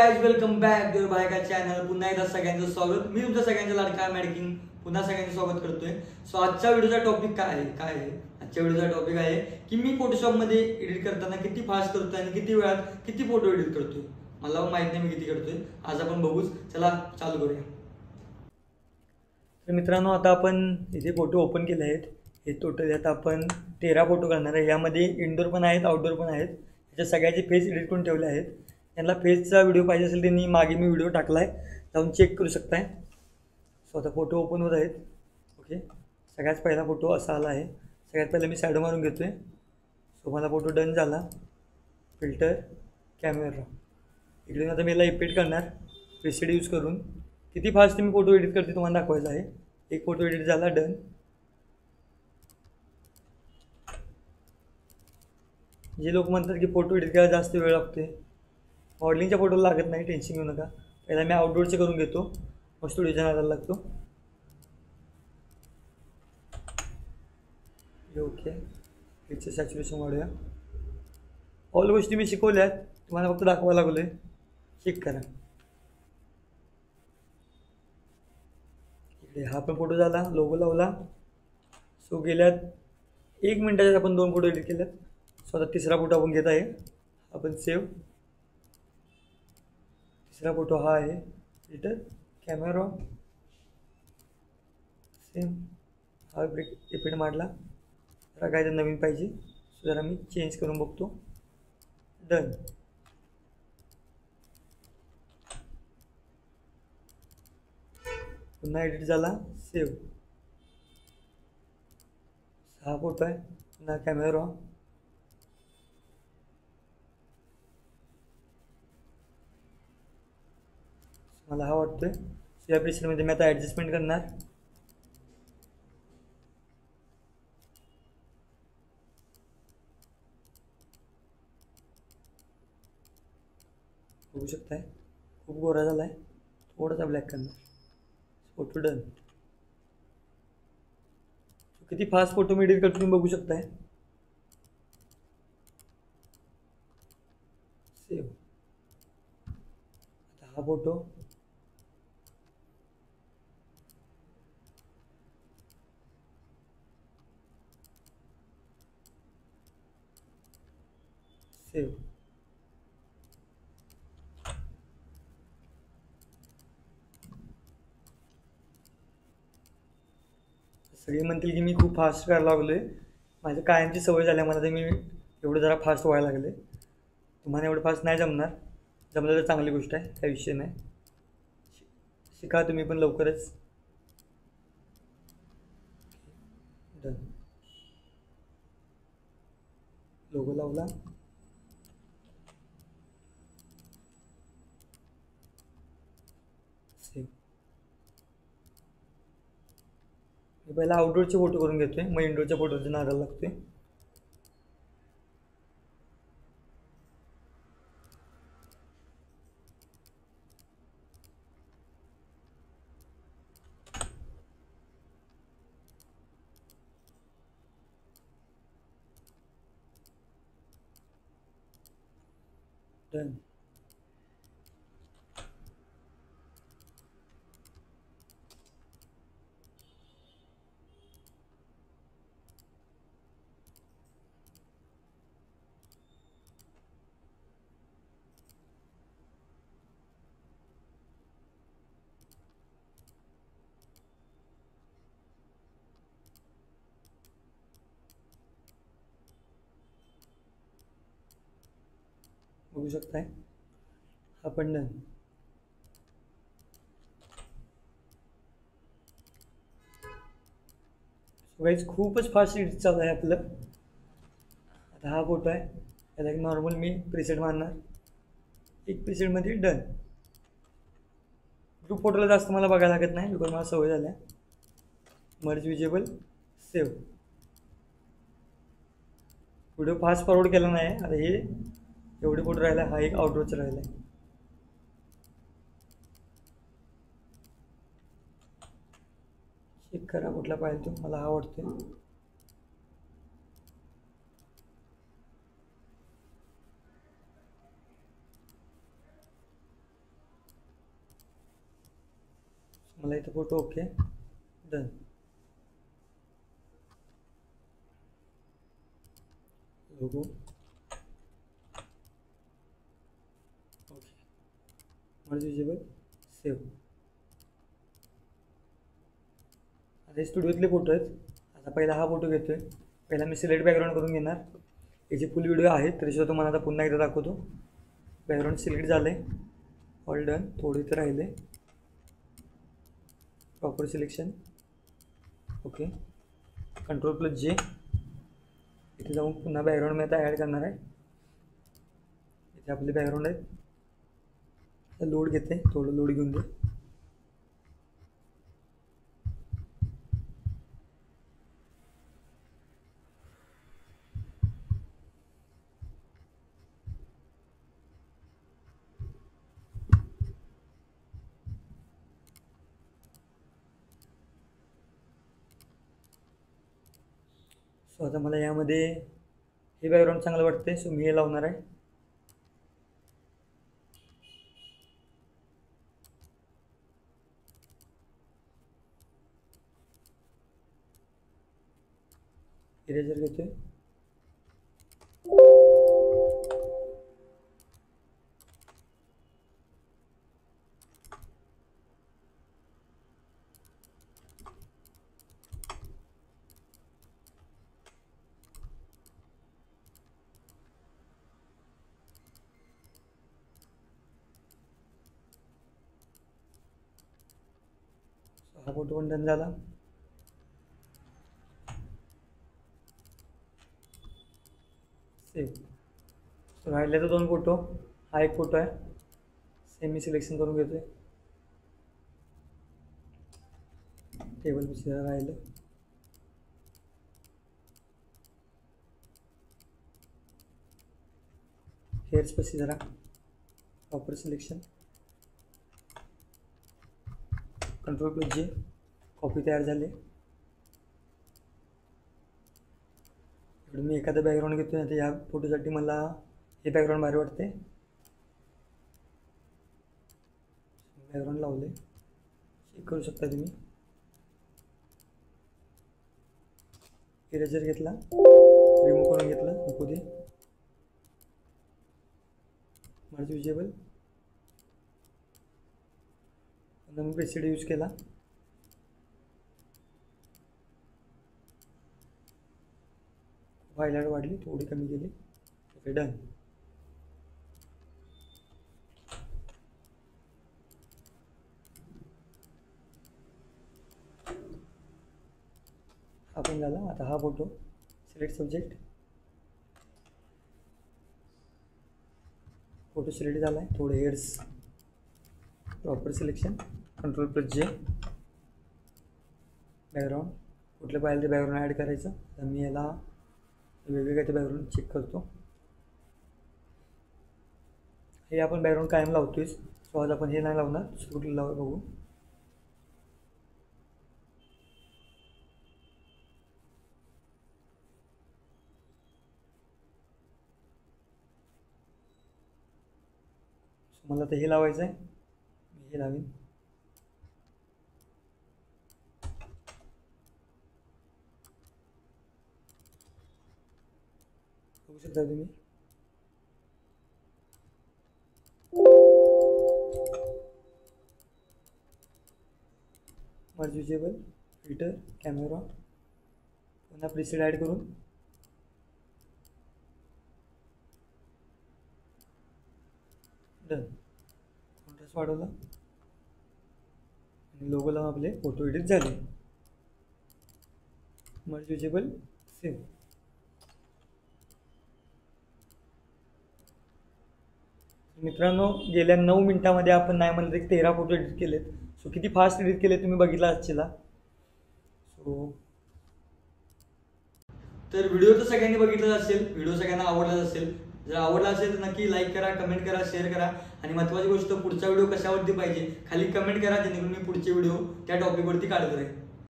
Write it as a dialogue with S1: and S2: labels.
S1: Guys, welcome back देव भाई का channel. पुन्हा एकदा सगळ्यांचं स्वागत. मी तुमच्या सगळ्यांचा लाडका मॅडकिंग पुन्हा सगळ्यांचं स्वागत करतोय. सो आजच्या व्हिडिओचा टॉपिक काय आहे आजच्या व्हिडिओचा टॉपिक आहे की मी फोटोशॉपमध्ये एडिट करताना किती फास्ट करतोय आणि किती वेळात किती फोटो एडिट करतोय. मला माहित नाही मी किती करतोय. आज आपण बघूच. चला चालू करूया. तर मित्रांनो, आता आपण इथे फोटो ओपन केले आहेत. हे टोटल यात आपण 13 फोटो करणार आहे. यामध्ये इनडोर पण आहेत, आउटडोर पण आहेत. त्याच्या सगळ्याचे फेस एडिट करून ठेवले आहेत. त्यांना फेसचा व्हिडिओ पाहिजे असेल त्यांनी मागे मी व्हिडिओ टाकला आहे, जाऊन चेक करू शकताय. सो आता फोटो ओपन होत आहेत. ओके, सगळ्यात पहिला फोटो असा आला आहे. सगळ्यात पहिला मी शॅडो मारून घेतो आहे. सो मला फोटो डन झाला. Filter, camera. इकडे आता मी याला इफेक्ट करणार प्रीसेट यूज करून. किती फास्ट मी फोटो एडिट करते तुम्हाला दाखवायचं आहे. एक फोटो एडिट झाला, डन. जे लोक म्हणतात की फोटो एडिट करायला जास्त वेळ लागते, मॉडेलिंगच्या फोटोला लागत नाही, टेन्शन घेऊ नका. पहिला मी आउटडोरचे करून घेतो, मग स्टुडिओच्या नादाला लागतो. ओके, पिक्चर सॅच्युरेशन वाढूया. ऑल गोष्टी मी शिकवल्यात, तुम्हाला फक्त दाखवायला लागलो आहे. चेक करा. इकडे हा पण फोटो झाला, लोगो लावला. सो गेल्यात 1 मिनिटाच्यात आपण 2 फोटो एडिट केल्यात. सो आता तिसरा फोटो आपण घेत आहे. आपण सेव्ह. तिसरा फोटो हा आहे. Editor, camera, same. हा इफेक्ट मारला. जरा काय तर नवीन पाहिजे, सो जरा मी चेंज करून बघतो. डन. पुन्हा एडिट झाला, सेव्ह. 6 फोटो आहे. पुन्हा कॅमेरा, मला हा वाटतोय. या प्रेशरमध्ये मी आता ॲडजस्टमेंट करणार. बघू शकताय खूप गोरा झाला आहे. थोडासा ब्लॅक करणार. Photo done. किती फास्ट फोटो मी एडिट करतो तुम्ही बघू शकताय. सेव्ह. आता हा फोटो सेव्ह. सगळे म्हणतील की मी खूप फास्ट करायला लागलो आहे. माझं कायमची सवय झाली मला, ते मी एवढं जरा फास्ट व्हायला लागले. तुम्हाला एवढं फास्ट नाही जमणार. जमलं तर चांगली गोष्ट आहे, काही विषय नाही. शिका तुम्ही पण लवकरच. डन. लोगो लावला. सेव्ह. मी पहिला आउटडोरचे फोटो करून घेतोय, मग इंडोरच्या फोटोचं नादाला लागतोय. डन. बघू शकताय हा पण डन. गाईज खूपच फास्ट एडिट चालू आहे आपलं. आता हा फोटो आहे, त्याला एक नॉर्मल मी प्रीसेट मारणार. एक प्रीसेटमध्ये डन. ग्रुप फोटोला जास्त मला बघायला लागत नाही, बिकॉज मला सवय झाल्या. Merge visible, save. Video fast forward केला नाही. आता हे एवढे फोटो राहिला, हा एक आउटडोरचा राहिला आहे. चेक करा कुठला पाहिजे तो, मला हा वाटतोय. मला इथं photo okay, done. Logo okay, merge visible, save. आता स्टुडिओतले फोटो आहेत. आता पहिला हा फोटो घेतो आहे. पहिला मी सिलेक्ट बॅकग्राऊंड करून घेणार. याची फुल व्हिडिओ आहे तरीसुद्धा तुम्हाला आता पुन्हा एकदा दाखवतो. बॅकग्राऊंड सिलेक्ट झालं आहे, ऑल डन. थोडे इथं राहिले, प्रॉपर सिलेक्शन ओके. Ctrl+J. इथे जाऊन पुन्हा बॅकग्राऊंड मी आता ॲड करणार आहे. इथे आपले बॅकग्राऊंड आहेत. आता लोड घेते, थोडं लोड घेऊन दे. सो आता मला यामध्ये हे बॅकग्राऊंड चांगलं वाटते, सो मी हे लावणार आहे. इरेजर घेतोय. हा फोटो पण डन झाला. सेव्ह. सो राहिले तर 2 फोटो. हा एक फोटो आहे, सेम मी सिलेक्शन करून घेतोय. टेबल पीछे राहिलं. हेअर्स पशी जरा प्रॉपर सिलेक्शन. Ctrl+J. कॉपी तयार झाली. इकडे मी एखादा बॅकग्राऊंड घेतो. आता या फोटोसाठी मला हे बॅकग्राऊंड भारी वाटते. बॅकग्राऊंड लावले, चेक करू शकता तुम्ही. इरेजर घेतला, रिमूव्ह करून घेतला, नको दे. मर्ज विजेबल, मी प्रेसिड यूज केला. हायलाइट वाढली, थोडी कमी केली. Okay, done. हा पण झाला. आता हा photo select subject. Photo select झाला आहे. थोडे hairs proper selection. Ctrl+J. Background कुठलं पाहिजे ते बॅकग्राऊंड ॲड करायचं. तर मी याला वेगवेगळ्या ते बॅकग्राऊंड चेक करतो. हे आपण बॅकग्राऊंड कायम लावतोय. सो आज आपण हे नाही लावणार, दुसरं कुठलं लावू बघू. सो मला तर हे लावायचं आहे, मी हे लावीन. बघू शकता तुम्ही. मर्ज विजेबल, फिल्टर, कॅमेरा, पुन्हा प्रीसेट ॲड करून डन. कॉन्ट्रास्ट वाढवला आणि लोगो लावून आपले फोटो एडिट झाले. Merge visible, save. मित्रांनो, गेल्या 9 मिनिटामध्ये आपण नाही म्हणलं तरी 13 फोटो एडिट केलेत. सो किती फास्ट एडिट केले तुम्ही बघितला आजचीला. सो तर व्हिडिओ तर सगळ्यांनी बघितलाच असेल, व्हिडिओ सगळ्यांना आवडलाच असेल. जर आवडला असेल तर नक्की लाईक करा, कमेंट करा, शेअर करा. आणि महत्त्वाची गोष्ट, पुढचा व्हिडिओ कशावरती पाहिजे खाली कमेंट करा, जेणेकरून मी पुढचे व्हिडिओ त्या टॉपिकवरती काढत राहील.